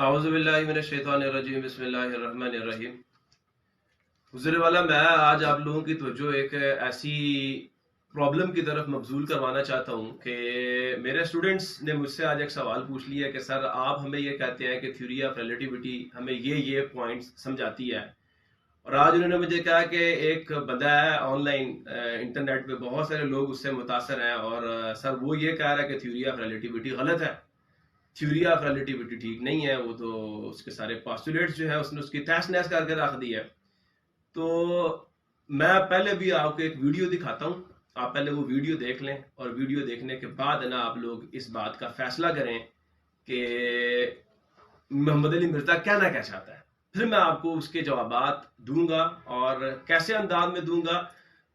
اعوذ باللہ من الشیطان الرجیم بسم اللہ الرحمن الرحیم۔ حضور والا، میں آج آپ لوگوں کی توجہ ایک ایسی پرابلم کی طرف مبذول کروانا چاہتا ہوں کہ میرے اسٹوڈنٹس نے مجھ سے آج ایک سوال پوچھ لیا کہ سر آپ ہمیں یہ کہتے ہیں کہ تھیوری آف ریلیٹیوٹی ہمیں یہ پوائنٹس سمجھاتی ہے، اور آج انہوں نے مجھے کہا کہ ایک بندہ ہے آن لائن انٹرنیٹ پہ، بہت سارے لوگ اس سے متاثر ہیں، اور سر وہ یہ کہہ رہا ہے کہ تھیوری آف ریلیٹیوٹی غلط ہے، تھیوری آف ریلیٹیوٹی ٹھیک نہیں ہے، وہ تو اس کے سارے پاسٹولیٹس جو ہے اس نے اس کی تہس نہس کر کے رکھ دی ہے۔ تو میں پہلے بھی آپ کو ایک ویڈیو دکھاتا ہوں، آپ پہلے وہ ویڈیو دیکھ لیں، اور ویڈیو دیکھنے کے بعد نا آپ لوگ اس بات کا فیصلہ کریں کہ محمد علی مرزا کہنا کیا چاہتا ہے، پھر میں آپ کو اس کے جوابات دوں گا، اور کیسے انداز میں دوں گا۔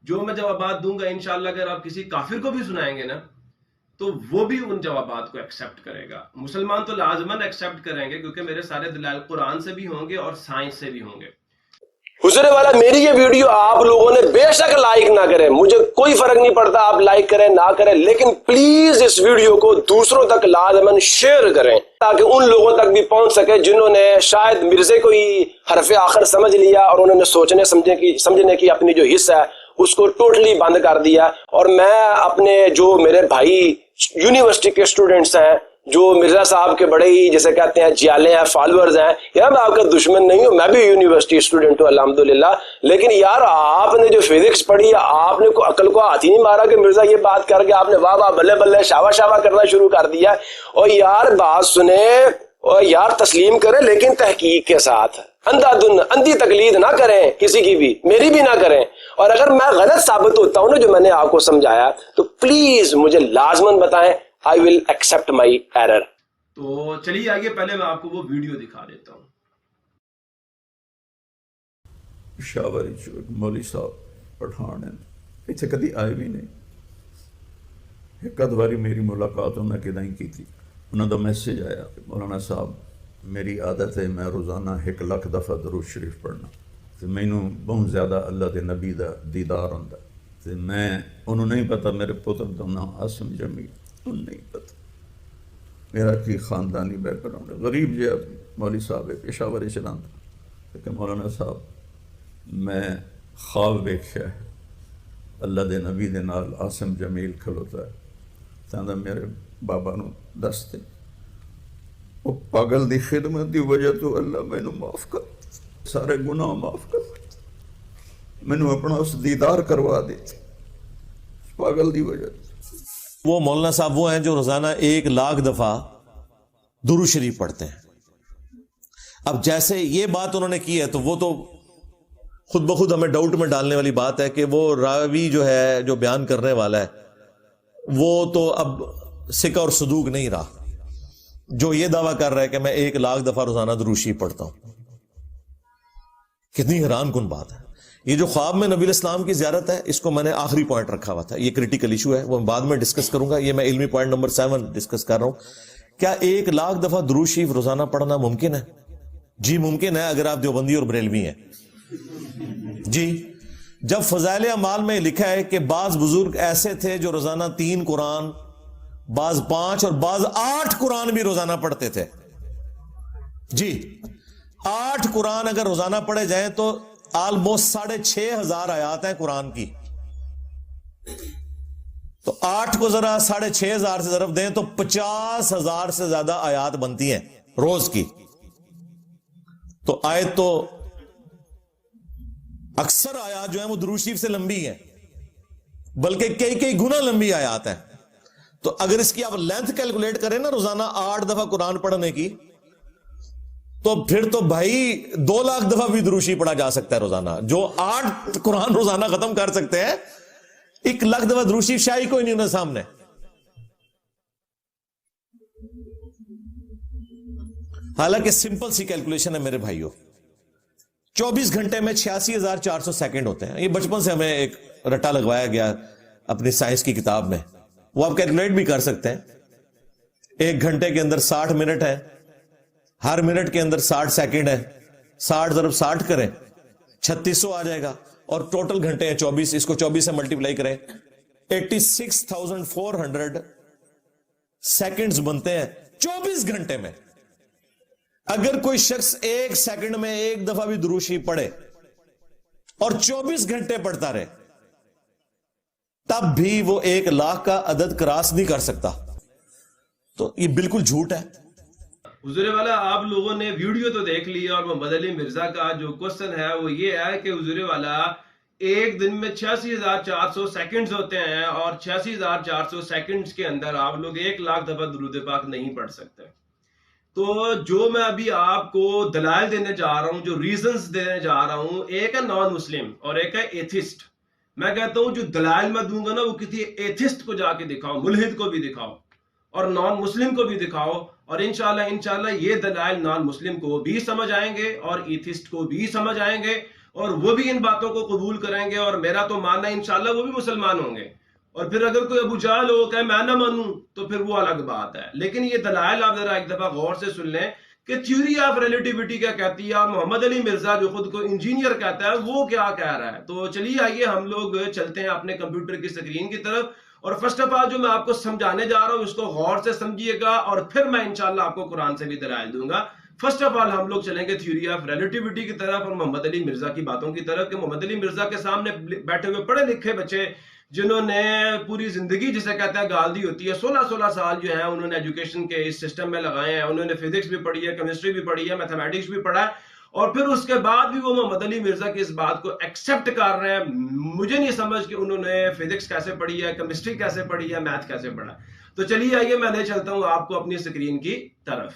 جو میں جوابات دوں گا انشاءاللہ اگر آپ کسی کافر کو بھی سنائیں گے نا تو وہ بھی ان جوابات کو ایکسیپٹ کرے گا۔ مسلمان تو لازماً ایکسیپٹ کریں گے کیونکہ میرے سارے دلائل قرآن سے بھی ہوں گے اور سائنس سے بھی ہوں گے۔ حضور والا، میری یہ ویڈیو آپ لوگوں نے بے شک لائک نہ کریں، مجھے کوئی فرق نہیں پڑتا آپ لائک کریں نہ کریں، لیکن پلیز اس ویڈیو کو دوسروں تک لازماً شیئر کریں تاکہ ان لوگوں تک بھی پہنچ سکے جنہوں نے شاید مرزے کو ہی حرف آخر سمجھ لیا اور انہوں نے سوچنے سمجھنے کی اپنی جو حصہ ہے اس کو ٹوٹلی بند کر دیا۔ اور میں اپنے جو میرے بھائی یونیورسٹی کے اسٹوڈنٹس ہیں جو مرزا صاحب کے بڑے ہی جیسے کہتے ہیں جیالے ہیں، فالورز ہیں، یار میں آپ کا دشمن نہیں ہوں، میں بھی یونیورسٹی اسٹوڈنٹ ہوں الحمدللہ، لیکن یار آپ نے جو فزکس پڑھی ہے آپ نے عقل کو ہاتھ ہی نہیں مارا کہ مرزا یہ بات کر کے آپ نے واہ واہ بلے بلے شاوا شاوا کرنا شروع کر دیا۔ اور یار بات سنیں اور یار تسلیم کریں، لیکن تحقیق کے ساتھ، اندھی تقلید نہ کریں کسی کی بھی، میری بھی نہ کریں۔ اور اگر میں غلط ثابت ہوتا ہوں نا جو میں نے آپ کو سمجھایا تو پلیز مجھے لازماً بتائیں، I will accept my error۔ تو چلیے آئیے، پہلے میں آپ کو وہ ویڈیو دکھا دیتا ہوں۔ شاوری چوک مولوی صاحب پٹھان اتنے کدی آئے بھی نہیں، ایک اد باری میری ملاقات انہیں کدیں کی تھی، انہوں کا میسیج آیا، مولانا صاحب میری عادت ہے میں روزانہ 1,00,000 دفعہ درود شریف پڑھنا، تو مینوں بہت زیادہ اللہ دے نبی دا دیدار ہوندا، تو میں انہوں نہیں پتا میرے پتر دا نام عاصم جمیل، انہوں نہیں پتا میرا کی خاندانی بیک گراؤنڈ ہے، غریب جہا مولوی صاحب ہے، پشاور چلانا، کہ مولانا صاحب میں خواب ویکھیا ہے اللہ دے نبی دے نال عاصم جمیل کھلوتا ہے، تاندہ میرے بابا نو دستے وہ پاگل دی خدمت دی وجہ تو اللہ میں نو معاف کر، سارے گناہ معاف کر، میں نو اپنا اس دیدار کروا دے، پاگل دی وجہ۔ وہ مولانا صاحب وہ ہیں جو روزانہ 1,00,000 دفعہ درود شریف پڑھتے ہیں۔ اب جیسے یہ بات انہوں نے کی ہے تو وہ تو خود بخود ہمیں ڈاؤٹ میں ڈالنے والی بات ہے کہ وہ راوی جو ہے جو بیان کرنے والا ہے وہ تو اب ثقہ اور صدوق نہیں رہا، جو یہ دعویٰ کر رہا ہے کہ میں 1,00,000 دفعہ روزانہ درود شریف پڑھتا ہوں۔ کتنی حیران کن بات ہے۔ یہ جو خواب میں نبی الاسلام کی زیارت ہے اس کو میں نے آخری پوائنٹ رکھا ہوا تھا، یہ کریٹیکل ایشو ہے، وہ بعد میں ڈسکس کروں گا، یہ میں علمی پوائنٹ نمبر 7 ڈسکس کر رہا ہوں۔ کیا 1,00,000 دفعہ درود شریف روزانہ پڑھنا ممکن ہے؟ جی ممکن ہے، اگر آپ دیوبندی اور بریلوی ہیں۔ جی جب فضائل اعمال میں لکھا ہے کہ بعض بزرگ ایسے تھے جو روزانہ 3 قرآن، بعض 5 اور بعض 8 قرآن بھی روزانہ پڑھتے تھے۔ جی 8 قرآن اگر روزانہ پڑھے جائیں تو آلموسٹ 6,500 آیات ہیں قرآن کی، تو 8 کو ذرا 6,500 سے ضرب دیں تو 50,000 سے زیادہ آیات بنتی ہیں روز کی۔ تو آیت تو اکثر آیات جو ہیں وہ درود شریف سے لمبی ہیں، بلکہ کئی گنا لمبی آیات ہیں۔ تو اگر اس کی آپ لینتھ کیلکولیٹ کریں نا روزانہ 8 دفعہ قرآن پڑھنے کی، تو پھر تو بھائی 2,00,000 دفعہ بھی درود شریف پڑھا جا سکتا ہے روزانہ۔ جو 8 قرآن روزانہ ختم کر سکتے ہیں، 1,00,000 دفعہ درود شریف شاہی کوئی نہیں ہونا سامنے۔ حالانکہ سمپل سی کیلکولیشن ہے میرے بھائیوں، 24 گھنٹے میں 86,400 سیکنڈ ہوتے ہیں۔ یہ بچپن سے ہمیں ایک رٹا لگوایا گیا اپنی سائنس کی کتاب میں، وہ آپ کیلکولیٹ بھی کر سکتے ہیں۔ 1 گھنٹے کے اندر 60 منٹ ہے، ہر منٹ کے اندر 60 سیکنڈ ہے، 60 ضرب 60 کریں 3600 آ جائے گا، اور ٹوٹل گھنٹے ہیں 24، اس کو 24 سے ملٹیپلائی کریں 86,400 سیکنڈز بنتے ہیں 24 گھنٹے میں۔ اگر کوئی شخص 1 سیکنڈ میں 1 دفعہ بھی درود شریف پڑھے اور 24 گھنٹے پڑھتا رہے تب بھی وہ 1 لاکھ کا عدد کراس نہیں کر سکتا. تو یہ بالکل جھوٹ ہے. حضور والا آپ لوگوں نے ویڈیو تو دیکھ لیا اور محمد علی مرزا کا جو کوسچن ہے وہ یہ ہے کہ حضور والا ایک دن میں 86,400 سیکنڈز ہوتے ہیں اور 86,400 سیکنڈز کے اندر آپ لوگ 1 لاکھ دفعہ درود پاک نہیں پڑھ سکتے. تو جو میں ابھی آپ کو دلائل دینے جا رہا ہوں, جو ریزنز دینے جا رہا ہوں, ایک ہے نان مسلم اور ایک ہے ایتھسٹ. میں کہتا ہوں جو دلائل میں دوں گا نا وہ کسی ایتھسٹ کو جا کے دکھاؤ, ملحد کو بھی دکھاؤ اور نان مسلم کو بھی دکھاؤ, اور انشاءاللہ یہ دلائل نان مسلم کو بھی سمجھ آئیں گے اور ایتھسٹ کو بھی سمجھ آئیں گے اور وہ بھی ان باتوں کو قبول کریں گے, اور میرا تو ماننا ہے انشاءاللہ وہ بھی مسلمان ہوں گے. اور پھر اگر کوئی ابو جہل ہو کہ میں نہ مانوں تو پھر وہ الگ بات ہے. لیکن یہ دلائل آپ ذرا ایک دفعہ غور سے سن لیں کہ تھیوری آف ریلیٹیوٹی کیا کہتی ہے, اور محمد علی مرزا جو خود کو انجینئر کہتا ہے وہ کیا کہہ رہا ہے. تو چلیے آئیے ہم لوگ چلتے ہیں اپنے کمپیوٹر کی اسکرین کی طرف, اور فرسٹ آف آل جو میں آپ کو سمجھانے جا رہا ہوں اس کو غور سے سمجھیے گا اور پھر میں انشاءاللہ آپ کو قرآن سے بھی دلائل دوں گا. فرسٹ آف آل ہم لوگ چلیں گے تھیوری آف ریلیٹیوٹی کی طرف اور محمد علی مرزا کی باتوں کی طرف, کہ محمد علی مرزا کے سامنے بیٹھے ہوئے پڑھے لکھے بچے جنہوں نے پوری زندگی جسے کہتا ہے گال دی ہوتی ہے, 16 سال جو ہیں انہوں نے ایجوکیشن کے اس سسٹم میں لگائے ہیں. انہوں نے فزکس بھی پڑھی ہے, کیمسٹری بھی پڑھی ہے, میتھمیٹکس بھی پڑھا ہے, اور پھر اس کے بعد بھی وہ محمد علی مرزا کی اس بات کو ایکسپٹ کر رہے ہیں. مجھے نہیں سمجھ کہ انہوں نے فزکس کیسے پڑھی ہے, کیمسٹری کیسے پڑھی ہے, میتھ کیسے پڑھا. تو چلیے آئیے میں لے چلتا ہوں آپ کو اپنی اسکرین کی طرف.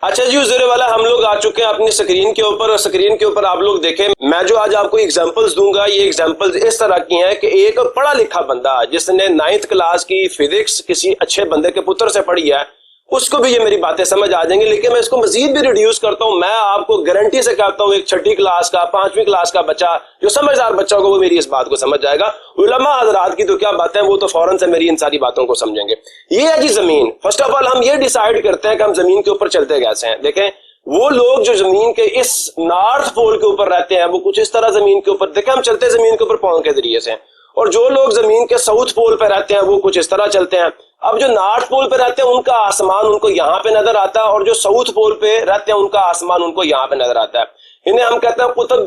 اچھا جی حضور والا ہم لوگ آ چکے ہیں اپنی اسکرین کے اوپر, اور اسکرین کے اوپر آپ لوگ دیکھیں میں جو آج آپ کو ایگزامپلز دوں گا یہ ایگزامپلز اس طرح کی ہیں کہ ایک پڑھا لکھا بندہ جس نے 9th کلاس کی فزکس کسی اچھے بندے کے پتر سے پڑھی ہے اس کو بھی یہ میری باتیں سمجھ آ جائیں گی. لیکن میں اس کو مزید بھی ریڈیوس کرتا ہوں, میں آپ کو گارنٹی سے کہتا ہوں ایک 6ٹھی کلاس کا 5ویں کلاس کا بچہ جو سمجھدار بچہ ہوگا وہ میری اس بات کو سمجھ جائے گا. علماء حضرات کی تو کیا باتیں وہ تو فوراً سے میری ان ساری باتوں کو سمجھیں گے. یہ ہے جی زمین. فرسٹ آف آل ہم یہ ڈیسائیڈ کرتے ہیں کہ ہم زمین کے اوپر چلتے کیسے ہیں. دیکھیں وہ لوگ جو زمین کے اس نارتھ پول کے اوپر رہتے ہیں وہ کچھ اس طرح زمین کے اوپر, دیکھیں ہم چلتے زمین کے اوپر پاؤں کے ذریعے سے, اور جو لوگ زمین کے ساؤتھ پول پہ رہتے ہیں وہ کچھ اس طرح چلتے ہیں. اب جو نارتھ پول پہ رہتے ہیں ان کا آسمان ان کو یہاں پہ نظر آتا ہے, اور جو ساؤتھ پول پہ رہتے ہیں ان کا آسمان ان کو یہاں پہ نظر آتا ہے. انہیں ہم کہتے ہیں قطب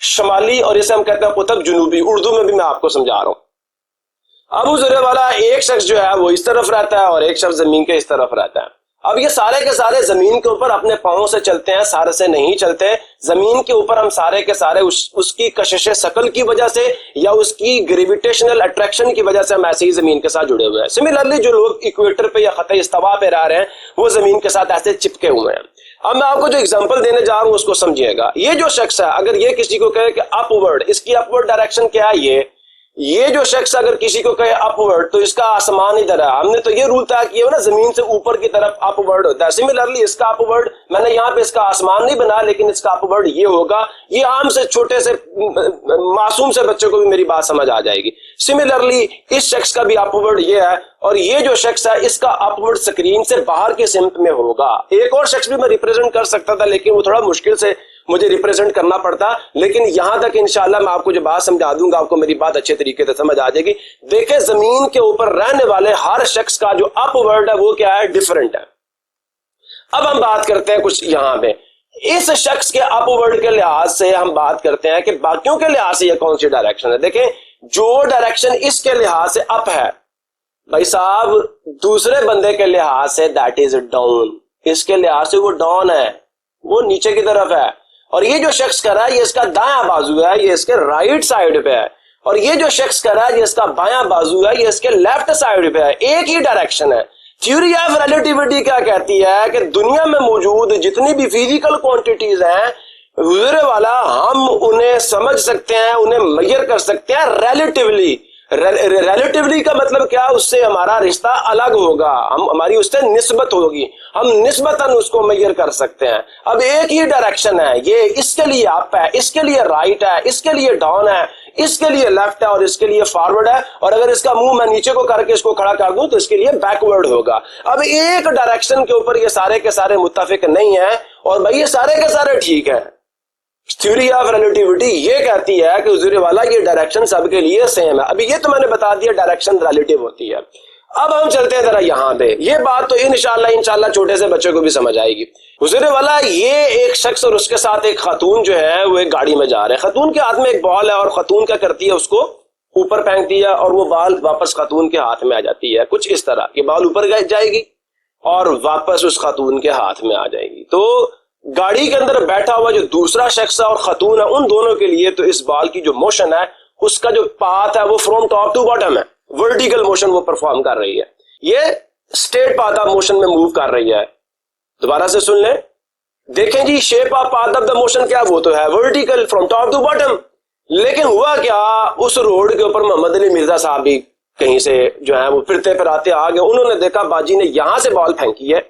شمالی اور اسے ہم کہتے ہیں قطب جنوبی. اردو میں بھی میں آپ کو سمجھا رہا ہوں. اب حضور والا ایک شخص جو ہے وہ اس طرف رہتا ہے اور ایک شخص زمین کے اس طرف رہتا ہے. اب یہ سارے کے سارے زمین کے اوپر اپنے پاؤں سے چلتے ہیں, سارے سے نہیں چلتے. زمین کے اوپر ہم سارے کے سارے اس کی کشش ثقل کی وجہ سے یا اس کی گریویٹیشنل اٹریکشن کی وجہ سے ہم ایسے ہی زمین کے ساتھ جڑے ہوئے ہیں. سملرلی جو لوگ ایکویٹر پہ یا خط استوا پہ رہ رہے ہیں وہ زمین کے ساتھ ایسے چپکے ہوئے ہیں. اب میں آپ کو جو اگزامپل دینے جا رہا ہوں اس کو سمجھیے گا. یہ جو شخص ہے اگر یہ کسی کو کہے کہ اپ ورڈ, اس کی اپ ورڈ ڈائریکشن کیا ہے, یہ جو شخص اگر کسی کو کہے اپ ورڈ تو اس کا آسمان ادھر ہے. ہم نے تو یہ رول طے کیا ہے نا زمین سے اوپر کی طرف اپ ورڈ ہوتا ہے. سملرلی اس کا اپ ورڈ میں نے یہاں پہ اس کا آسمان نہیں بنا, لیکن اس کا اپ ورڈ یہ ہوگا. یہ عام سے چھوٹے سے معصوم سے بچے کو بھی میری بات سمجھ آ جائے گی. سملرلی اس شخص کا بھی اپ ورڈ یہ ہے, اور یہ جو شخص ہے اس کا اپ ورڈ اسکرین سے باہر کی سمت میں ہوگا. ایک اور شخص بھی میں ریپرزینٹ کر سکتا تھا لیکن وہ تھوڑا مشکل سے مجھے ریپرزینٹ کرنا پڑتا, لیکن یہاں تک انشاءاللہ میں آپ کو جو بات سمجھا دوں گا آپ کو میری بات اچھے طریقے سے سمجھ آ جائے گی. دیکھیں زمین کے اوپر رہنے والے ہر شخص کا جو اپ ورڈ ہے وہ کیا ہے, ڈیفرنٹ ہے. اب ہم بات کرتے ہیں کچھ یہاں پہ اس شخص کے اپ ورڈ کے لحاظ سے ہم بات کرتے ہیں کہ باقیوں کے لحاظ سے یہ کون سی ڈائریکشن ہے. دیکھیں جو ڈائریکشن اس کے لحاظ سے اپ ہے بھائی صاحب, دوسرے بندے کے لحاظ سے دیٹ از ڈاؤن. اس کے لحاظ سے وہ ڈاؤن ہے, وہ نیچے کی طرف ہے. اور یہ جو شخص کر رہا ہے یہ اس کا دایاں بازو ہے, یہ اس کے رائٹ سائڈ پہ ہے. اور یہ جو شخص کر رہا ہے یہ اس کا بایاں بازو ہے, یہ اس کے لیفٹ سائڈ پہ ہے. ایک ہی ڈائریکشن ہے. تھیوری آف ریلیٹیوٹی کیا کہتی ہے کہ دنیا میں موجود جتنی بھی فزیکل کوانٹیٹیز ہیں حضور والا ہم انہیں سمجھ سکتے ہیں, انہیں میئر کر سکتے ہیں ریلیٹیولی. ریلیٹیولی کا مطلب کیا, اس سے ہمارا رشتہ الگ ہوگا, ہماری اس سے نسبت ہوگی, ہم نسبتاً اس کو میئر کر سکتے ہیں. اب ایک ہی ڈائریکشن ہے, یہ اس کے لیے اپ ہے, اس کے لیے رائٹ ہے, اس کے لیے ڈاؤن ہے, اس کے لیے لیفٹ ہے اور اس کے لیے فارورڈ ہے. اور اگر اس کا منہ میں نیچے کو کر کے اس کو کھڑا کر دوں تو اس کے لیے بیکورڈ ہوگا. اب ایک ڈائریکشن کے اوپر یہ سارے کے سارے متفق نہیں ہیں, اور بھائی یہ سارے کے سارے ٹھیک ہیں. تھیوری آف ریلیٹیوٹی یہ کہتی ہے کہ حضور والا یہ ڈائریکشن سب کے لیے سیم ہے. ابھی یہ تو میں نے بتا دیا ڈائریکشن ریلیٹیو ہوتی ہے. اب ہم چلتے ہیں ذرا یہاں پہ. یہ بات تو انشاءاللہ چھوٹے سے بچے کو بھی سمجھ آئے گی. حضور والا یہ ایک شخص اور اس کے ساتھ ایک خاتون جو ہے وہ ایک گاڑی میں جا رہے ہیں. خاتون کے ہاتھ میں ایک بال ہے اور خاتون کیا کرتی ہے, اس کو اوپر پھینک دیا اور وہ بال واپس خاتون کے ہاتھ میں آ جاتی ہے. کچھ اس طرح کہ بال اوپر جائے گی اور واپس اس خاتون کے ہاتھ میں آ جائے گی. تو گاڑی کے اندر بیٹھا ہوا جو دوسرا شخص ہے اور خاتون ہے, ان دونوں کے لیے تو اس بال کی جو موشن ہے اس کا جو پاتھ ہے وہ فرام ٹاپ ٹو باٹم ہے, ورٹیکل موشن وہ پرفارم کر رہی ہے. یہ اسٹریٹ پاتھ آف موشن میں موو کر رہی ہے. دوبارہ سے سن لیں, دیکھیں جی shape of path of the motion کیا, وہ تو ہے vertical from top to bottom. لیکن ہوا کیا, اس روڈ کے اوپر محمد علی مرزا صاحب بھی کہیں سے جو ہے وہ پھرتے پھراتے آ گئے. انہوں نے دیکھا باجی نے یہاں سے بال پھینکی ہے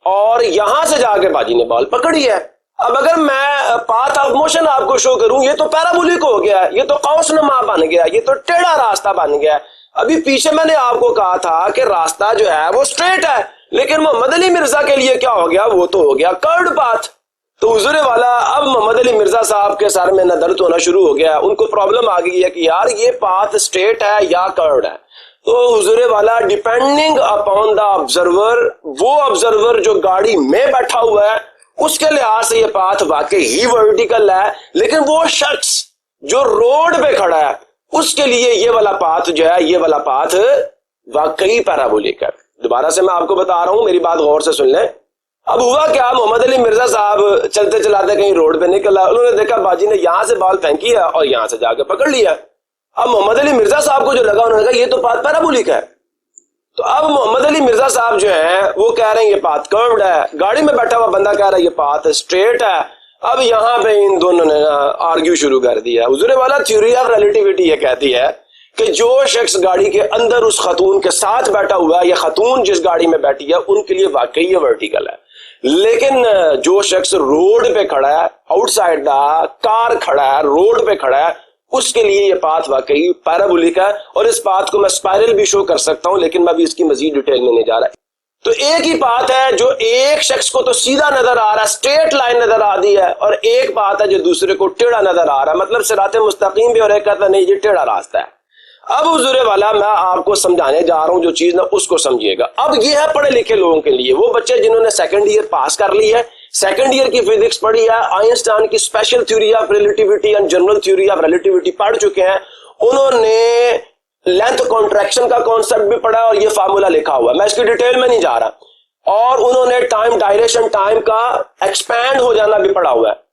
اور یہاں سے جا کے باجی نے بال پکڑی ہے. اب اگر میں پاتھ آف موشن آپ کو شو کروں, یہ تو پیرابولک ہو گیا ہے, یہ تو قوس نما بن گیا, یہ تو ٹیڑھا راستہ بن گیا. ابھی پیچھے میں نے آپ کو کہا تھا کہ راستہ جو ہے وہ اسٹریٹ ہے, لیکن محمد علی مرزا کے لیے کیا ہو گیا, وہ تو ہو گیا کرڈ پاتھ. تو حضور والا اب محمد علی مرزا صاحب کے سر میں نہ درد ہونا شروع ہو گیا. ان کو پرابلم آ گئی ہے کہ یار یہ پاتھ اسٹریٹ ہے یا کرڈ ہے. تو حضور والا ڈیپینڈنگ اپون دا آبزرور, وہ آبزرور جو گاڑی میں بیٹھا ہوا ہے اس کے لحاظ سے یہ پاتھ واقعی ہی ورٹیکل ہے, لیکن وہ شخص جو روڈ پہ کھڑا ہے اس کے لیے یہ والا پاتھ جو ہے, یہ والا پاتھ واقعی پیرابولک ہے. دوبارہ سے میں آپ کو بتا رہا ہوں, میری بات غور سے سن لیں. اب ہوا کیا, محمد علی مرزا صاحب چلتے چلاتے کہیں روڈ پہ نکلا, انہوں نے دیکھا باجی نے یہاں سے بال پھینکی ہے اور یہاں سے جا کے پکڑ لیا. اب محمد علی مرزا صاحب کو جو لگا, انہوں نے کہا یہ تو پاتھ پیرابولک ہے. تو اب محمد علی مرزا صاحب جو ہیں وہ کہہ رہے ہیں یہ پاتھ کروڈ ہے, گاڑی میں بیٹھا ہوا بندہ کہہ رہا ہے یہ پاتھ اسٹریٹ ہے. اب یہاں پہ ان دونوں نے آرگیو شروع کر دیا. حضور والا تھیوری آف ریلیٹیوٹی یہ کہتی ہے کہ جو شخص گاڑی کے اندر اس خاتون کے ساتھ بیٹھا ہوا ہے یا خاتون جس گاڑی میں بیٹھی ہے ان کے لیے واقعی یہ ورٹیکل ہے, لیکن جو شخص روڈ پہ کھڑا ہے, آؤٹ سائڈ دا کار کھڑا ہے, روڈ پہ کھڑا ہے, اس کے لیے یہ پاتھ واقعی پیرابولک ہے. اور اس پاتھ کو میں اسپائرل بھی شو کر سکتا ہوں, لیکن میں بھی اس کی مزید ڈیٹیل میں نہیں جا رہا. تو ایک ہی بات ہے جو ایک شخص کو تو سیدھا نظر آ رہا ہے, اسٹریٹ لائن نظر آ رہی ہے, اور ایک بات ہے جو دوسرے کو ٹیڑھا نظر آ رہا ہے, مطلب صراط مستقیم بھی, اور ایک کہتا ہے نہیں یہ ٹیڑھا راستہ ہے. اب حضور والا میں آپ کو سمجھانے جا رہا ہوں جو چیز نا اس کو سمجھیے گا. اب یہ ہے پڑھے لکھے لوگوں کے لیے, وہ بچے جنہوں نے سیکنڈ ایئر پاس کر لی ہے, سیکنڈ ایئر کی فزکس پڑھی ہے, آئنسٹائن کی special theory of relativity and general theory of relativity پڑھ چکے ہیں. انہوں نے لینتھ کانٹریکشن کا کانسیپٹ بھی پڑھا اور یہ فارمولا لکھا ہوا ہے, میں اس کی ڈیٹیل میں نہیں جا رہا. اور انہوں نے ٹائم ڈائریشن, ٹائم کا ایکسپینڈ ہو جانا بھی پڑھا ہوا ہے.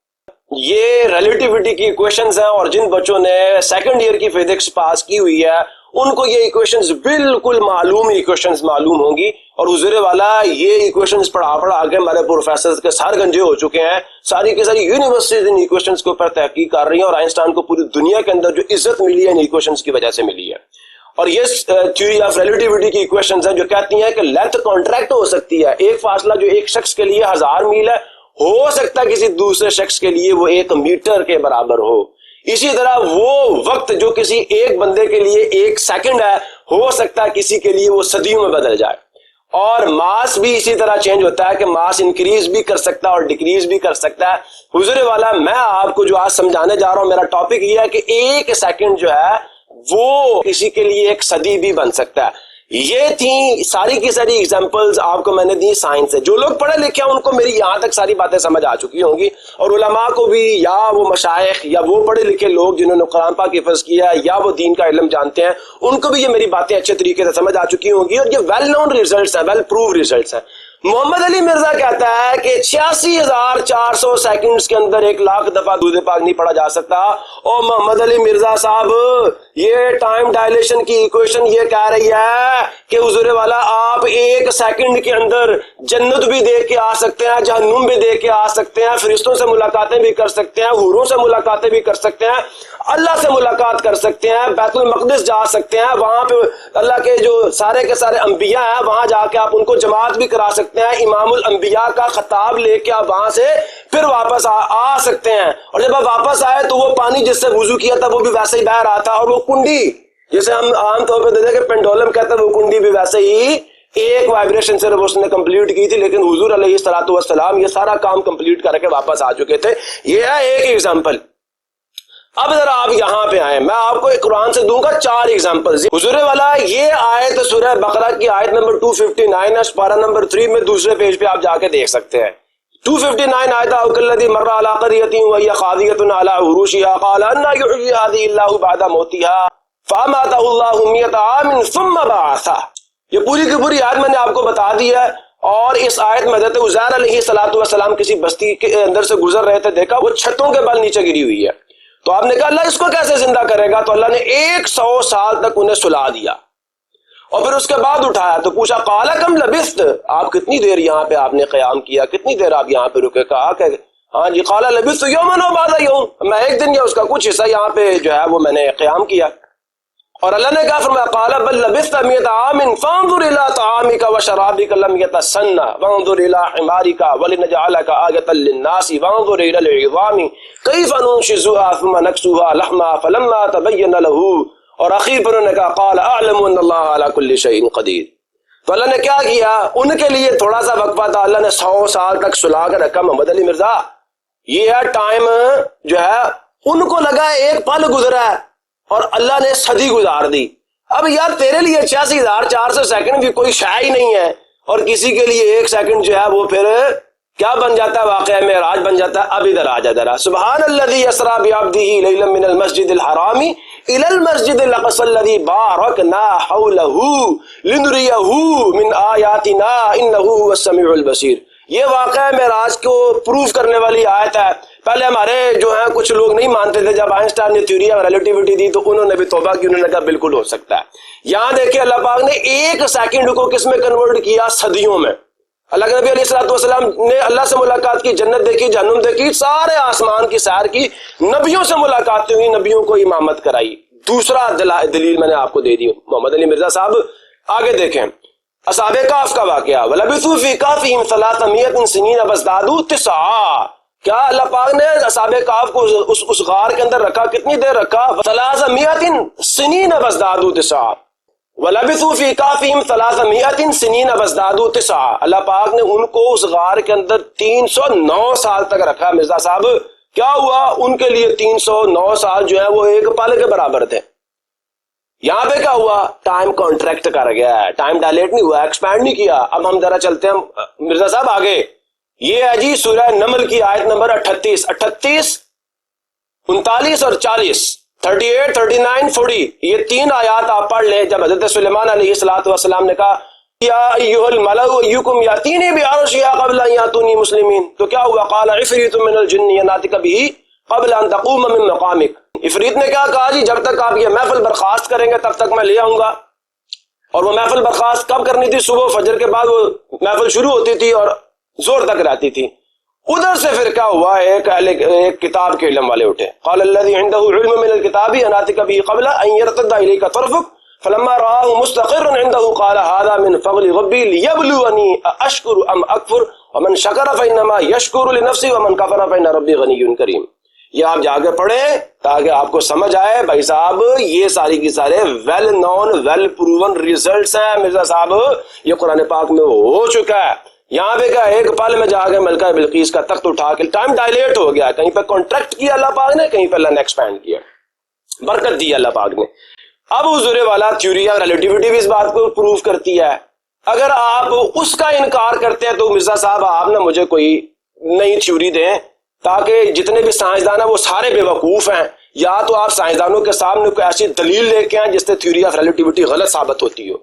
یہ ریلیٹیوٹی کی ایکویشنز ہیں, اور جن بچوں نے سیکنڈ ایئر کی فزکس پاس کی ہوئی ہے ان کو یہ ایکویشنز بالکل معلوم ایکویشنز معلوم ہوں گی. اور حضور والا یہ ایکویشنز پڑھا کے ہمارے پروفیسرز کے سر گنجے ہو چکے ہیں. ساری کی ساری یونیورسٹیز ان ایکویشنز کے اوپر تحقیق کر رہی ہیں, اور آئنسٹائن کو پوری دنیا کے اندر جو عزت ملی ہے ان ایکویشنز کی وجہ سے ملی ہے. اور یہ تھیوری آف ریلیٹیوٹی کی ایکویشنز ہیں جو کہتی ہیں کہ لینتھ کانٹریکٹ ہو سکتی ہے. ایک فاصلہ جو ایک شخص کے لیے 1000 میل ہے, ہو سکتا ہے کسی دوسرے شخص کے لیے وہ 1 میٹر کے برابر ہو. اسی طرح وہ وقت جو کسی ایک بندے کے لیے 1 سیکنڈ ہے, ہو سکتا ہے کسی کے لیے وہ صدیوں میں بدل جائے. اور ماس بھی اسی طرح چینج ہوتا ہے کہ ماس انکریز بھی کر سکتا ہے اور ڈیکریز بھی کر سکتا ہے. حضور والا میں آپ کو جو آج سمجھانے جا رہا ہوں, میرا ٹاپک یہ ہے کہ 1 سیکنڈ جو ہے وہ کسی کے لیے 1 صدی بھی بن سکتا ہے. یہ تھی ساری کی ساری ایگزامپلز آپ کو میں نے دی سائنس سے. جو لوگ پڑھے لکھے ہیں ان کو میری یہاں تک ساری باتیں سمجھ آ چکی ہوں گی, اور علماء کو بھی, یا وہ مشائخ یا وہ پڑھے لکھے لوگ جنہوں نے قرآن پاک حفظ کیا ہے یا وہ دین کا علم جانتے ہیں, ان کو بھی یہ میری باتیں اچھے طریقے سے سمجھ آ چکی ہوں گی. اور یہ ویل نون ریزلٹس ہیں, ویل پروو ریزلٹس ہیں. محمد علی مرزا کہتا ہے کہ 86,400 سیکنڈز کے اندر 1,00,000 دفعہ دودھ پاک نہیں پڑھا جا سکتا. اور محمد علی مرزا صاحب یہ ٹائم ڈائلیشن کی ایکویشن یہ کہہ رہی ہے کہ حضور والا آپ 1 سیکنڈ کے اندر جنت بھی دیکھ کے آ سکتے ہیں, جہنم بھی دیکھ کے آ سکتے ہیں, فرشتوں سے ملاقاتیں بھی کر سکتے ہیں, حوروں سے ملاقاتیں بھی کر سکتے ہیں, اللہ سے ملاقات کر سکتے ہیں, بیت المقدس جا سکتے ہیں, وہاں پہ اللہ کے جو سارے کے سارے انبیاء ہیں وہاں جا کے آپ ان کو جماعت بھی کرا سکتے ہیں, امام الانبیاء کا خطاب لے کے آپ وہاں سے پھر واپس آ سکتے ہیں. اور جب آپ واپس آئے تو وہ پانی جس سے وضو کیا تھا وہ بھی ویسے ہی بہ رہا تھا, اور وہ کنڈی جسے ہم عام طور پہ دیکھتے ہیں کہ پینڈولم کہتے ہیں, وہ کنڈی بھی ویسے ہی ایک وائبریشن صرف اس نے کمپلیٹ کی تھی, لیکن حضور علیہ الصلوۃ والسلام یہ سارا کام کمپلیٹ کر کے واپس آ چکے تھے. یہ ہے ایک ایگزامپل. اب ذرا آپ یہاں پہ آئیں، میں آپ کو ایک قرآن سے دوں گا 4 ایگزامپل. حضور والا یہ آیت سورہ بقرہ کی آیت نمبر 259 ہے، پارہ نمبر 3 میں دوسرے پیج پہ آپ جا کے دیکھ سکتے ہیں. 259 آیت او کالذی مر علی قریۃ وہی خاویۃ علی عروشها قال ان یحیی هذه اللہ بعد موتها فاماتہ اللہ 100 عام ثم بعثہ. یہ پوری کی پوری آیت میں نے آپ کو بتا دی ہے. اور اس آیت میں حضرت عزیر علیہ السلام کسی بستی کے اندر سے گزر رہے تھے، دیکھا وہ چھتوں کے بل نیچے گری ہوئی ہے. تو آپ نے کہا اللہ اس کو کیسے زندہ کرے گا؟ تو اللہ نے 100 سال تک انہیں سلا دیا اور پھر اس کے بعد اٹھایا. تو پوچھا قال کم لبثت، آپ کتنی دیر یہاں پہ آپ نے قیام کیا، کتنی دیر آپ یہاں پہ رکے؟ کہا کہ ہاں جی قال لبثت یوما و بعد یوم، میں ایک دن یا اس کا کچھ حصہ یہاں پہ جو ہے وہ میں نے قیام کیا. اور اللہ نے کہا فرمایا قال بل لبثت 100 عام فانظر الى طعامك وشرابك لم يتسنى وانظر الى حمارك ولنجعلك آية للناس وانظر الى العظام كيف ننشزها ثم نكسوها لحما فلما تبين له. اور اخیر پر انہوں نے کہا قال اعلم ان اللہ على كل شيء قدیر. تو اللہ نے کیا کیا؟ ان کے لیے تھوڑا سا وقفہ تھا، اللہ نے 100 سال تک سلا کر رکھا. محمد علی مرزا یہ ہے ٹائم جو ہے، ان کو لگا ایک پل گزرا ہے اور اللہ نے صدی گزار دی. اب یار تیرے لیے 86,400 سیکنڈ بھی کوئی شے ہی نہیں ہے، اور کسی کے لیے 1 سیکنڈ جو ہے وہ پھر کیا بن جاتا ہے؟ واقعہ معراج بن جاتا ہے. اب ادھر آ جا ذرا. سبحان الذی اسری بعبدہ لیلا من المسجد الحرام الی المسجد الاقصی الذی بارکنا حولہ لنریہ من آیاتنا انہ هو السمیع البصیر. یہ واقعہ معراج کو پروف کرنے والی آیت ہے. پہلے ہمارے جو ہیں کچھ لوگ نہیں مانتے تھے، جب آئنسٹائن نے تھیوری آف ریلیٹیوٹی دی تو انہوں نے بھی توبہ کی، انہوں نے کہا بالکل ہو سکتا ہے. یہاں دیکھیں اللہ پاک نے 1 سیکنڈ کو کس میں کنورٹ کیا؟ صدیوں میں. اللہ کے نبی علیہ السلام نے اللہ سے ملاقات کی، جنت دیکھی، جہنم دیکھی، سارے آسمان کی سیر کی، نبیوں سے ملاقاتیں ہوئی، نبیوں کو امامت کرائی. دوسرا دلیل میں نے آپ کو دے دی. محمد علی مرزا صاحب آگے دیکھیں اصحاب کہف کا واقعہ. وَلَبِثُوا فِي كَهْفِهِمْ 300 سنین فازدادوا 9. کیا اللہ پاک نے اصحاب کہف کو اس غار کے اندر رکھا؟ کتنی دیر رکھا؟ 300 سنین فازدادوا 9. وَلَبِثُوا فِي كَهْفِهِمْ 300 سنین فازدادوا 9. اللہ پاک نے ان کو اس غار کے اندر 309 سال تک رکھا. مرزا صاحب کیا ہوا؟ ان کے لیے 309 سال جو ہے وہ ایک پل کے برابر تھے. یہاں پہ کیا ہوا؟ ٹائم کانٹریکٹ کر گیا ہے، ٹائم ڈائلیٹ نہیں ہوا، ایکسپینڈ نہیں کیا. اب ہم ذرا چلتے ہیں مرزا صاحب آگے. یہ ہے جی سورہ نمل کی آیت نمبر 38، 39 اور 40، 38، 39، 40. یہ 3 آیات آپ پڑھ لیں. جب حضرت سلیمان علیہ السلام نے کہا یا ایھا الملأ ایکم یاتینی بعرشھا قبل ان یاتونی مسلمین، تو کیا ہوا؟ قال عفریت من الجن یناتک بہ قبل ان تقوم من مقامک. عفریت نے کیا کہا جی جب تک آپ یہ محفل برخاست کریں گے تب تک میں لے آؤں گا. اور وہ محفل برخاست کب کرنی تھی؟ صبح فجر کے بعد وہ محفل شروع ہوتی تھی اور زور تک رہتی تھی. ادھر سے پھر کیا ہوا؟ ایک کتاب کے علم والے اٹھے. قال الذی عنده علم من الكتاب اناتک به قبل ان يرتد الیک طرفک فلما رآه مستقرا عنده قال هذا من فضل ربی لیبلونی اشکر ام اکفر ومن شکر فانما یشکر لنفسه ومن کفر فان ربی غنی کریم. یہ آپ جا کے پڑھیں تاکہ آپ کو سمجھ آئے. بھائی صاحب یہ ساری کی سارے well known well proven results ہیں. مرزا صاحب یہ قرآن پاک میں ہو چکا ہے. یہاں پہ کیا ایک پل میں جا کے ملکہ بلقیس کا تخت اٹھا کے ٹائم ڈائلیٹ ہو گیا. کہیں پہ کانٹریکٹ کیا اللہ پاک نے، کہیں پہ اللہ نے ایکسپینڈ کیا، برکت دی اللہ پاک نے. اب حضور والا تھیوری آف ریلیٹیوٹی بھی اس بات کو پروف کرتی ہے. اگر آپ اس کا انکار کرتے ہیں تو مرزا صاحب آپ نے مجھے کوئی نئی تھیوری دیں تاکہ جتنے بھی سائنسدان ہیں وہ سارے بے وقوف ہیں. یا تو آپ سائنسدانوں کے سامنے کوئی ایسی دلیل لے کے آئیں جس سے تھیوری آف ریلیٹیوٹی غلط ثابت ہوتی ہو.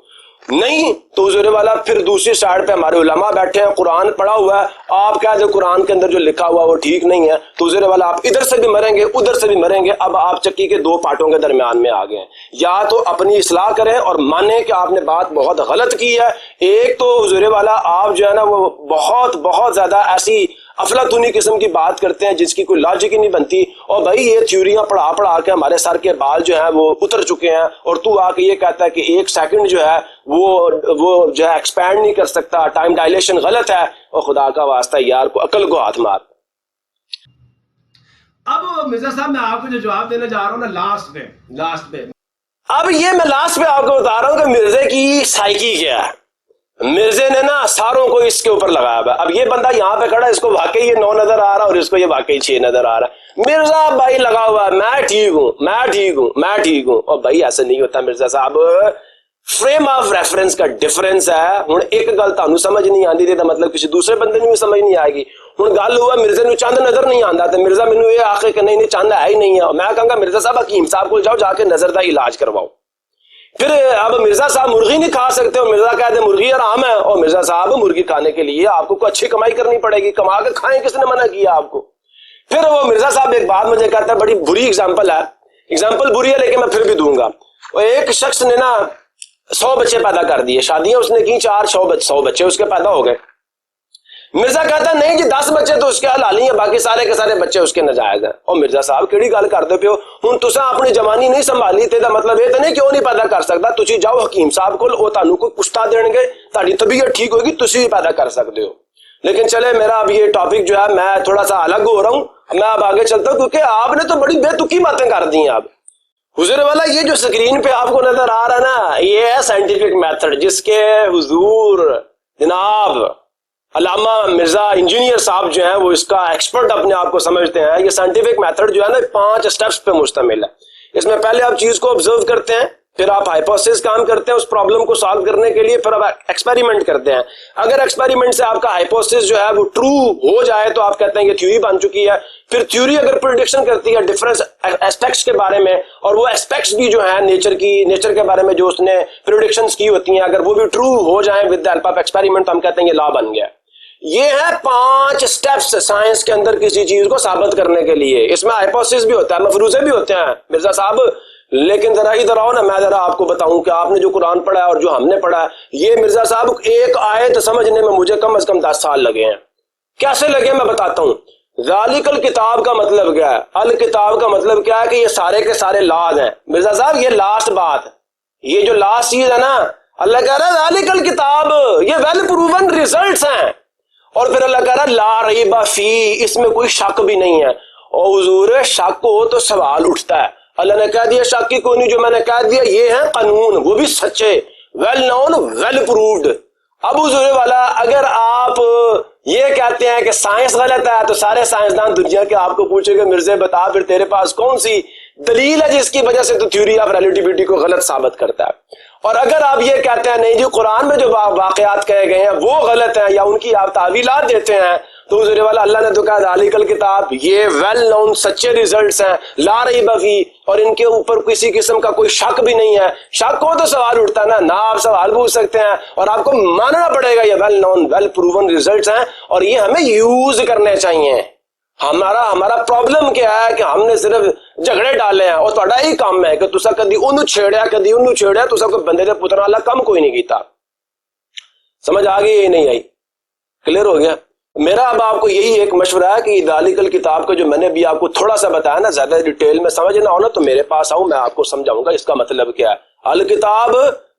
نہیں تو حضور والا پھر دوسری سائڈ پہ ہمارے علماء بیٹھے ہیں، قرآن پڑھا ہوا ہے، آپ کہہ دیں قرآن کے اندر جو لکھا ہوا وہ ٹھیک نہیں ہے تو حضور والا آپ ادھر سے بھی مریں گے ادھر سے بھی مریں گے. اب آپ چکی کے 2 پارٹوں کے درمیان میں آ گئے ہیں. یا تو اپنی اصلاح کریں اور مانیں کہ آپ نے بات بہت غلط کی ہے. ایک تو حضور والا آپ جو ہے نا وہ بہت زیادہ ایسی افلاطونی قسم کی بات کرتے ہیں جس کی کوئی لاجک ہی نہیں بنتی. اور بھائی یہ تھیوریاں پڑھا کے ہمارے سر کے بال جو ہیں وہ اتر چکے ہیں، اور تو آ کے یہ کہتا ہے کہ 1 سیکنڈ جو ہے وہ جو ہے ایکسپینڈ نہیں کر سکتا، ٹائم ڈائلیشن غلط ہے. اور خدا کا واسطہ یار کو عقل کو ہاتھ مار. اب مرزا صاحب میں آپ کو جو جواب دینے جا رہا ہوں نا لاسٹ پہ اب یہ میں لاسٹ پہ آپ کو بتا رہا ہوں کہ مرزے کی سائیکی کیا ہے. مرزے نے نا ساروں کو اس کے اوپر لگایا ہوا. اب یہ بندہ یہاں پہ کھڑا، اس کو واقعی یہ 9 نظر آ رہا ہے اور اس کو یہ واقعی 6 نظر آ رہا ہے. مرزا بھائی لگا ہوا ہے میں ٹھیک ہوں میں ٹھیک ہوں میں ٹھیک ہوں. اور بھائی ایسا نہیں ہوتا مرزا صاحب, فریم آف ریفرنس کا ڈفرنس ہے. ہوں ایک گل تمہیں سمجھ نہیں آتی تو مطلب کسی دوسرے بندے بھی سمجھ نہیں آئے گی. ہوں گل ہوا مرزا نو چند نظر نہیں آتا تو مرزا مینوں یہ آخے کہ نہیں چند ہے ہی نہیں ہے, میں کہوں گا مرزا صاحب حکیم صاحب کو جاؤ, جا کے نظر کا علاج کرواؤ. پھر اب مرزا صاحب مرغی نہیں کھا سکتے ہو, مرزا کہتے ہیں مرغی حرام ہے, اور مرزا صاحب مرغی کھانے کے لیے آپ کو اچھی کمائی کرنی پڑے گی, کما کے کھائیں, کس نے منع کیا آپ کو. پھر وہ مرزا صاحب ایک بات مجھے کہتا ہے, بڑی بری اگزامپل ہے, اگزامپل بری ہے لیکن میں پھر بھی دوں گا. ایک شخص نے نا 100 بچے پیدا کر دیے, شادیاں اس نے کی 100 بچے اس کے پیدا ہو گئے. مرزا کہتا ہے نہیں جی 10 بچے تو اس کے حلالی ہیں, باقی سارے کے سارے بچے اس کے ناجائز ہیں. اور مرزا صاحب کیڑی گل کرتے پے ہو, ہن تساں اپنی جوانی نہیں سنبھالی تے دا مطلب یہ تو نہیں کیوں نہیں پیدا کر سکتا. تسی جاؤ حکیم صاحب کول, وہ تانوں کوئی پشتا دین گے, تہاڈی طبیعت ٹھیک ہوگی, تسی بھی پیدا کر سکتے ہو. لیکن چلے میرا اب یہ ٹاپک جو ہے میں تھوڑا سا الگ ہو رہا ہوں, میں اب آگے چلتا ہوں کیونکہ آپ نے تو بڑی بے تکی باتیں کر دی ہیں. آپ حضور والا یہ جو سکرین پہ آپ کو نظر آ رہا ہے نا, یہ ہے سائنٹیفک میتھڈ جس کے حضور جناب علامہ مرزا انجینئر صاحب جو ہیں وہ اس کا ایکسپرٹ اپنے آپ کو سمجھتے ہیں. یہ سائنٹیفک میتھڈ جو ہے نا 5 سٹیپس پہ مشتمل ہے. اس میں پہلے آپ چیز کو آبزرو کرتے ہیں, پھر آپ ہائپوتھیسس کام کرتے ہیں اس پرابلم کو سالو کرنے کے لیے, پھر آپ ایکسپیریمنٹ کرتے ہیں. اگر ایکسپیریمنٹ سے آپ کا ہائپوتھیسس جو ہے وہ ٹرو ہو جائے تو آپ کہتے ہیں یہ تھیوری بن چکی ہے. پھر تھیوری اگر پریڈکشن کرتی ہے ڈفرنس اسپیکٹس کے بارے میں, اور وہ اسپیکٹس بھی جو ہیں نیچر کے بارے میں جو اس نے پریڈکشنز کی ہوتی ہیں, اگر وہ بھی ٹرو ہو جائیں with the help of experiment, تو ہم کہتے ہیں یہ لا بن گیا. یہ ہے 5 سٹیپس سائنس کے اندر کسی چیز کو ثابت کرنے کے لیے. اس میں ہائپوتھیسس بھی ہوتا ہے, مفروضے بھی ہوتے ہیں مرزا صاحب. لیکن ذرا ادھر آؤ نا, میں ذرا آپ کو بتاؤں کہ آپ نے جو قرآن پڑھا ہے اور جو ہم نے پڑھا ہے, یہ مرزا صاحب ایک آیت سمجھنے میں مجھے کم از کم 10 سال لگے ہیں. کیسے لگے میں بتاتا ہوں. ذالک الکتاب کا مطلب کیا ہے, الکتاب کا مطلب کیا ہے کہ یہ سارے کے سارے لاز ہیں. مرزا صاحب یہ لاسٹ بات, یہ جو لاسٹ چیز ہے نا, اللہ کہہ رہا ہے ذالک الکتاب, یہ ویل پروون ریزلٹس ہیں. اور پھر اللہ کہہ رہا ہے لا ریب فی, اس میں کوئی شک بھی نہیں ہے. اور حضور شک ہو تو سوال اٹھتا ہے. اللہ نے کہہ دیا شک کی کوئی نہیں, جو میں نے کہہ دیا یہ ہے قانون, وہ بھی سچے, ویل نون ویل پرووڈ. اب حضور والا اگر آپ یہ کہتے ہیں کہ سائنس غلط ہے تو سارے سائنسدان دنیا کے آپ کو پوچھیں گے مرزا بتا پھر تیرے پاس کون سی دلیل ہے جس کی وجہ سے تو تھیوری آف ریلیٹیوٹی کو غلط ثابت کرتا ہے. اور اگر آپ یہ کہتے ہیں نہیں جی قرآن میں جو واقعات کہے گئے ہیں وہ غلط ہیں یا ان کی آپ تعویلات دیتے ہیں, تو حضور والا اللہ نے تو کہا ذالک الکتاب, یہ ویل نون سچے ریزلٹس ہیں, لا ریب فی, اور ان کے اوپر کسی قسم کا کوئی شک بھی نہیں ہے. شک ہو تو سوال اٹھتا ہے نا آپ سوال پوچھ سکتے ہیں اور آپ کو ماننا پڑے گا یہ well known well proven results ہیں, اور یہ ہمیں یوز کرنے چاہیے. ہمارا پرابلم کیا ہے کہ ہم نے صرف جھگڑے ڈالے ہیں, اور تہاڈا یہی کام ہے کہ تسا کدی انہوں چھیڑیا کدی انہوں چھیڑیا, تسا کوئی بندے دے پتر اللہ کم کوئی نہیں کیتا. سمجھ آ گئی, یہ نہیں آئی, کلیئر ہو گیا. میرا اب آپ کو یہی ایک مشورہ ہے کہ ذالک الکتاب کا جو میں نے بھی آپ کو تھوڑا سا بتایا نا, زیادہ ڈیٹیل میں سمجھنا ہو نا تو میرے پاس آؤں, میں آپ کو سمجھاؤں گا اس کا مطلب کیا ہے. الکتاب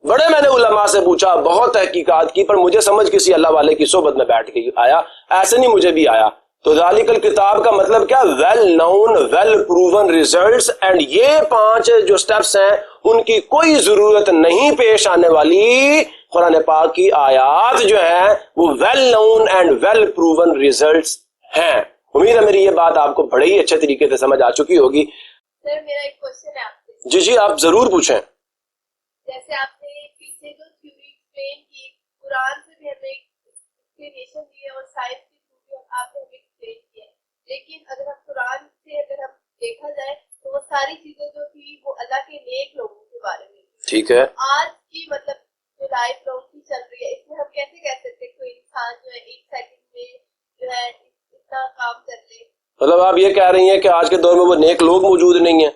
بڑے میں نے علماء سے پوچھا, بہت تحقیقات کی, پر مجھے سمجھ کسی اللہ والے کی صحبت میں بیٹھ کے آیا, ایسے نہیں مجھے بھی آیا. تو ذالک الکتاب کا مطلب کیا, well known well proven results, and یہ 5 جو سٹیپس ہیں ان کی کوئی ضرورت نہیں پیش آنے والی. قرآن پاک کی آیات جو ہیں وہ well known and well proven results ہیں. امید ہے میری یہ بات آپ کو بڑے ہی اچھے طریقے سے سمجھ آ چکی ہوگی. سر میرا ایک کوشچن ہے آپ سے. جی جی آپ ضرور پوچھیں. جیسے آپ نے پیچھے جو تھیوری ایکسپلین کی, قرآن سے بھی ہمیں ایکسپلینیشن دی ہے اور سائنس کی تھیوری آپ نے ہمیں ایکسپلین کی ہے, لیکن اگر ہم قرآن سے اگر ہم دیکھا جائے تو وہ ساری چیزیں جو تھی وہ اللہ کے نیک لوگوں کے بارے میں. ٹھیک ہے. آج کی مطلب جو لائف لانگ کی چل رہی ہے, اس میں ہم کیسے کہہ سکتے کوئی انسان جو ہے 1 سیکنڈ میں جو ہے اتنا کام کر لے. مطلب آپ یہ کہہ رہی ہیں کہ آج کے دور میں وہ نیک لوگ موجود نہیں ہیں,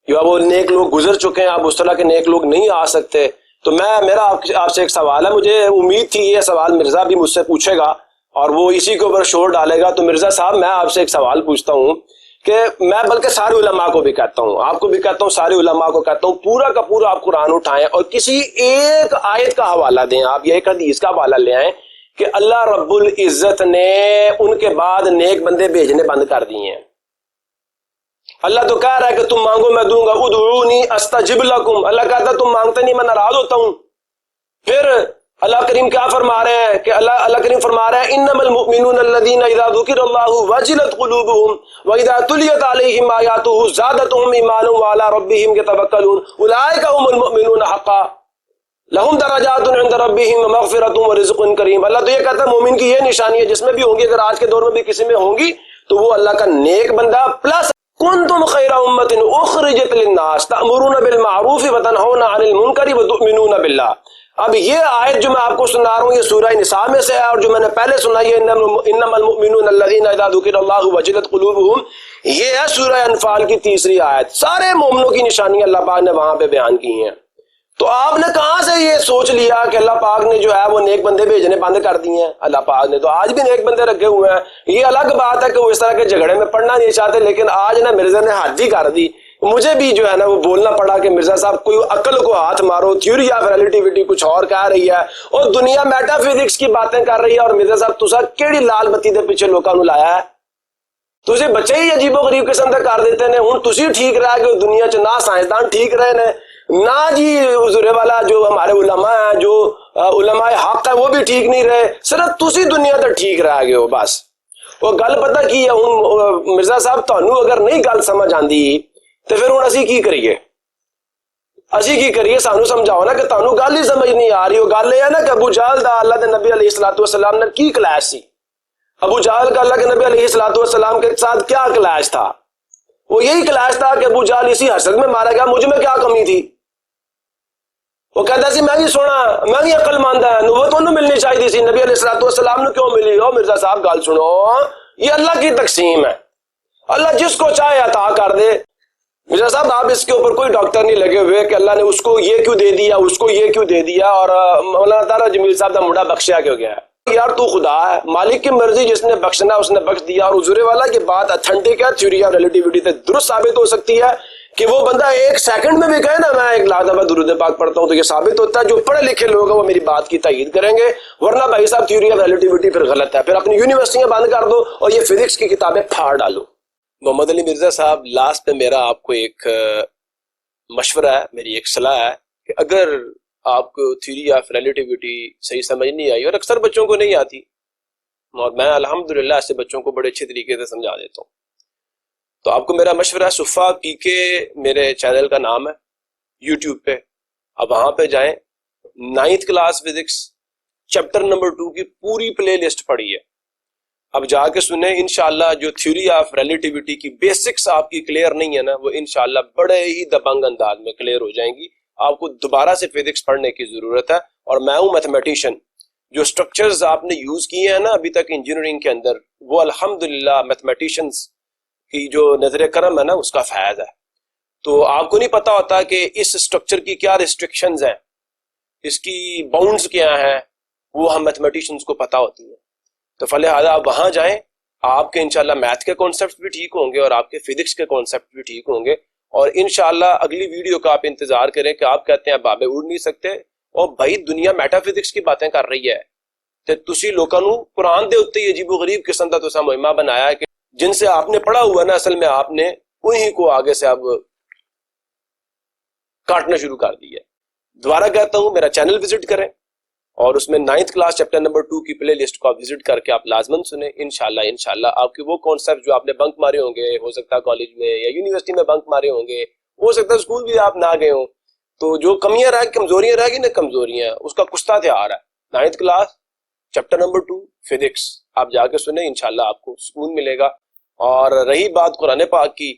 یا وہ نیک لوگ گزر چکے ہیں, آپ اس طرح کے نیک لوگ نہیں آ سکتے. تو میرا آپ سے ایک سوال ہے, مجھے امید تھی یہ سوال مرزا بھی مجھ سے پوچھے گا اور وہ اسی کے اوپر شور ڈالے گا. تو مرزا صاحب میں آپ سے ایک سوال پوچھتا ہوں کہ میں بلکہ سارے علماء کو بھی کہتا ہوں, آپ کو بھی کہتا ہوں, سارے علماء کو کہتا ہوں, پورا کا پورا آپ قرآن اٹھائیں اور کسی ایک آیت کا حوالہ دیں, آپ یہ ایک حدیث کا حوالہ لے آئیں کہ اللہ رب العزت نے ان کے بعد نیک بندے بھیجنے بند کر دیے ہیں. اللہ تو کہہ رہا ہے کہ تم مانگو میں دوں گا, ادعونی استجب لکم, اللہ کہتا ہے تم مانگتے نہیں میں ناراض ہوتا ہوں. پھر اللہ کریم کیا فرما رہے ہیں کہ اللہ کریم فرما رہے ہیں انما المؤمنون الذین اذا ذکر اللہ وجلت قلوبهم واذا تلیت علیہم آیاتہ زادتهم ایمانا وعلی ربهم یتوکلون اولئک هم المؤمنون حقا لہم درجات عند ربهم ومغفرۃ ورزق کریم. اللہ تو یہ کہتا ہے مومن کی یہ نشانی ہے جس میں بھی ہوں گی, اگر آج کے دور میں بھی کسی میں ہوں گی تو وہ اللہ کا نیک بندہ. پلس کنتم خیر امۃ اخرجت للناس تأمرون بالمعروف وتنہون عن المنکر وتؤمنون باللہ. اب یہ آیت جو میں آپ کو سنا رہا ہوں یہ سورہ نساء میں سے ہے, اور جو میں نے پہلے سنائی ہے انما المؤمنون الذین اذا ذکر اللہ وجلت قلوبهم, یہ ہے سورہ انفال کی تیسری آیت. سارے مومنوں کی نشانیاں اللہ پاک نے وہاں پہ بیان کی ہیں. تو آپ نے کہاں سے یہ سوچ لیا کہ اللہ پاک نے جو ہے وہ نیک بندے بھیجنے بند کر دیے ہیں؟ اللہ پاک نے تو آج بھی نیک بندے رکھے ہوئے ہیں. یہ الگ بات ہے کہ وہ اس طرح کے جھگڑے میں پڑھنا نہیں چاہتے, لیکن آج نا مرزا نے حد ہی کر دی. مجھے بھی جو ہے نا وہ بولنا پڑا کہ مرزا صاحب کوئی عقل کو ہاتھ مارو, تھیوری آف ریلیٹیوٹی کچھ اور کہہ رہی ہے اور دنیا میٹا فزکس کی باتیں کر رہی ہے, اور مرزا صاحب تسا کیڑی لال بتی دے پیچھے لوکاں نوں لایا ہے؟ تسی بچے ہی عجیب و غریب قسم دے کر دیتے نے. ہن تسی ٹھیک رہ گئے دنیا چ, نہ سائنسدان ٹھیک رہے نے, نہ جی حضور والا جو ہمارے علماء ہیں, جو علماء حق ہے وہ بھی ٹھیک نہیں رہے, صرف تسی دنیا تے ٹھیک رہ گئے ہو بس. وہ گل پتہ کی ہے ہن مرزا صاحب, تانوں اگر نہیں گل سمجھ آندی تو پھر ہوں اسی کی کریے سانو سمجھاؤ نا کہ تانوں گل ہی سمجھ نہیں آ رہی. وہ گل یہ ہے نا کہ ابو جہل دا اللہ دے نبی علیہ الصلوۃ والسلام نے کی کلیش سی؟ ابو جہل کا اللہ کے نبی علیہ الصلوۃ والسلام کے ساتھ کیا کلیش تھا؟ وہ یہی کلیش تھا کہ ابو جہل اسی حسد میں مارا گیا, مجھ میں کیا کمی تھی؟ وہ کہتا سی میں بھی سونا, میں بھی عقل مند ہے, نبوت انہوں ملنی چاہیے سی, نبی علیہ الصلوۃ والسلام نے کیوں ملی؟ او مرزا صاحب گل سنو, یہ اللہ کی تقسیم ہے, اللہ جس کو چاہے عطا کر دے. مرزا صاحب آپ اس کے اوپر کوئی ڈاکٹر نہیں لگے ہوئے کہ اللہ نے اس کو یہ کیوں دے دیا, اس کو یہ کیوں دے دیا, اور مولانا طارق جمیل صاحب کا منڈا بخشیا کیوں گیا ہے؟ یار تو خدا ہے, مالک کی مرضی, جس نے بخشنا اس نے بخش دیا. اور حضور والا کی بات اتھینٹک ہے, تھیوری آف ریلیٹیوٹی سے درست ثابت ہو سکتی ہے کہ وہ بندہ ایک سیکنڈ میں بھی کہے نا میں 1,00,000 دفعہ درود پاک پڑھتا ہوں, تو یہ ثابت ہوتا ہے. جو پڑھے لکھے لوگ ہیں وہ میری بات کی تائید کریں گے, ورنہ بھائی صاحب تھیوری آف ریلیٹیوٹی پھر غلط ہے. پھر اپنی یونیورسٹیاں بند کر دو اور یہ فزکس کی کتابیں پھاڑ ڈالو. محمد علی مرزا صاحب, لاسٹ پہ میرا آپ کو ایک مشورہ ہے, میری ایک صلاح ہے کہ اگر آپ کو تھیوری آف ریلیٹیوٹی صحیح سمجھ نہیں آئی, اور اکثر بچوں کو نہیں آتی, اور میں الحمدللہ ایسے بچوں کو بڑے اچھے طریقے سے سمجھا دیتا ہوں, تو آپ کو میرا مشورہ ہے, صفا پی کے میرے چینل کا نام ہے یوٹیوب پہ, اب وہاں پہ جائیں, 9th class physics chapter number 2 کی پوری پلے لسٹ پڑھی ہے. اب جا کے سنیں, انشاءاللہ جو تھیوری آف ریلیٹیوٹی کی بیسکس آپ کی کلیئر نہیں ہے نا, وہ انشاءاللہ بڑے ہی دبنگ انداز میں کلیئر ہو جائیں گی. آپ کو دوبارہ سے فزکس پڑھنے کی ضرورت ہے, اور میں ہوں میتھمیٹیشین. جو سٹرکچرز آپ نے یوز کیے ہیں نا ابھی تک انجینئرنگ کے اندر, وہ الحمدللہ میتھمیٹیشینز کی جو نظر کرم ہے نا اس کا فیض ہے. تو آپ کو نہیں پتا ہوتا کہ اس سٹرکچر کی کیا ریسٹرکشنز ہیں, اس کی باؤنڈز کیا ہیں, وہ ہم میتھمیٹیشینز کو پتا ہوتی ہیں. تو فلہذا آپ وہاں جائیں, آپ کے انشاءاللہ میتھ کے کانسیپٹ بھی ٹھیک ہوں گے اور آپ کے فزکس کے کانسیپٹ بھی ٹھیک ہوں گے. اور انشاءاللہ اگلی ویڈیو کا آپ انتظار کریں کہ آپ کہتے ہیں بابے اڑ نہیں سکتے, اور بھائی دنیا میٹا فزکس کی باتیں کر رہی ہے, تے تسی لوکاں نوں قرآن دے اوتے عجیب و غریب قسم دا تساں مہمہ بنایا ہے کہ جن سے آپ نے پڑھا ہوا نا, اصل میں آپ نے انہی کو آگے سے اب کاٹنا شروع کر دیا ہے. دوبارہ کہتا ہوں میرا چینل وزٹ کریں, اور اس میں 9th کلاس چیپٹر نمبر 2 کی پلے لسٹ کو آپ وزٹ کر کے آپ لازمن سنیں. انشاءاللہ آپ کے وہ کانسیپٹ جو آپ نے بنک مارے ہوں گے, ہو سکتا ہے کالج میں یا یونیورسٹی میں بنک مارے ہوں گے, ہو سکتا ہے اسکول بھی آپ نہ گئے ہوں, تو جو کمیاں رہ کمزوریاں رہ گی نا, کمزوریاں اس کا کشتہ تیار ہے. 9th class chapter number 2 physics آپ جا کے سنیں, انشاءاللہ آپ کو سکون ملے گا. اور رہی بات قرآن پاک کی,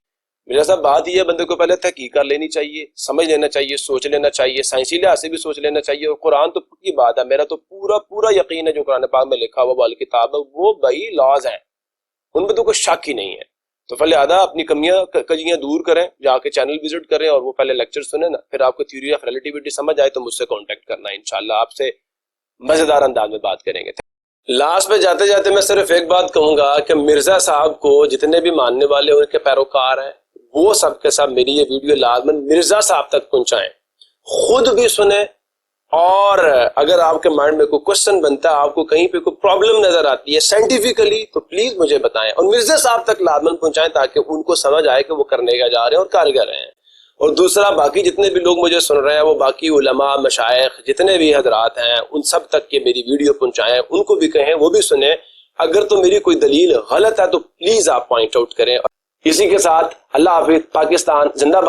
میرا صاحب بات یہ ہے بندے کو پہلے تحقیق کر لینی چاہیے, سمجھ لینا چاہیے, سوچ لینا چاہیے, سائنسی لحاظ سے بھی سوچ لینا چاہیے. اور قرآن تو پکی بات ہے, میرا تو پورا یقین ہے جو قرآن پاک میں لکھا ہوا وال کتاب ہے وہ بھائی لاز ہیں, ان پہ تو کوئی شک ہی نہیں ہے. تو فلہذا اپنی کجیاں دور کریں, جا کے چینل وزٹ کریں اور وہ پہلے لیکچر سنیں نا, پھر آپ کو تھیوری آف ریلیٹیوٹی سمجھ آئے تو مجھ سے کانٹیکٹ کرنا, انشاءاللہ آپ سے مزیدار انداز میں بات کریں گے. لاسٹ میں جاتے جاتے میں صرف ایک بات کہوں گا کہ مرزا صاحب کو جتنے بھی ماننے والے ان کے پیروکار ہیں, وہ سب کے ساتھ میری یہ ویڈیو لازماً مرزا صاحب تک پہنچائیں, خود بھی سنیں, اور اگر آپ کے مائنڈ میں کوئی کوشچن بنتا ہے, آپ کو کہیں پہ کوئی پرابلم نظر آتی ہے سائنٹیفکلی, تو پلیز مجھے بتائیں, اور مرزا صاحب تک لازماً پہنچائیں تاکہ ان کو سمجھ آئے کہ وہ کرنے کا جا رہے ہیں اور کر رہے ہیں. اور دوسرا باقی جتنے بھی لوگ مجھے سن رہے ہیں وہ باقی علماء مشائخ جتنے بھی حضرات ہیں ان سب تک یہ میری ویڈیو پہنچائیں, ان کو بھی کہیں وہ بھی سنیں. اگر تو میری کوئی دلیل غلط ہے تو پلیز آپ پوائنٹ آؤٹ کریں. اسی کے ساتھ اللہ حافظ. پاکستان زندہ باد.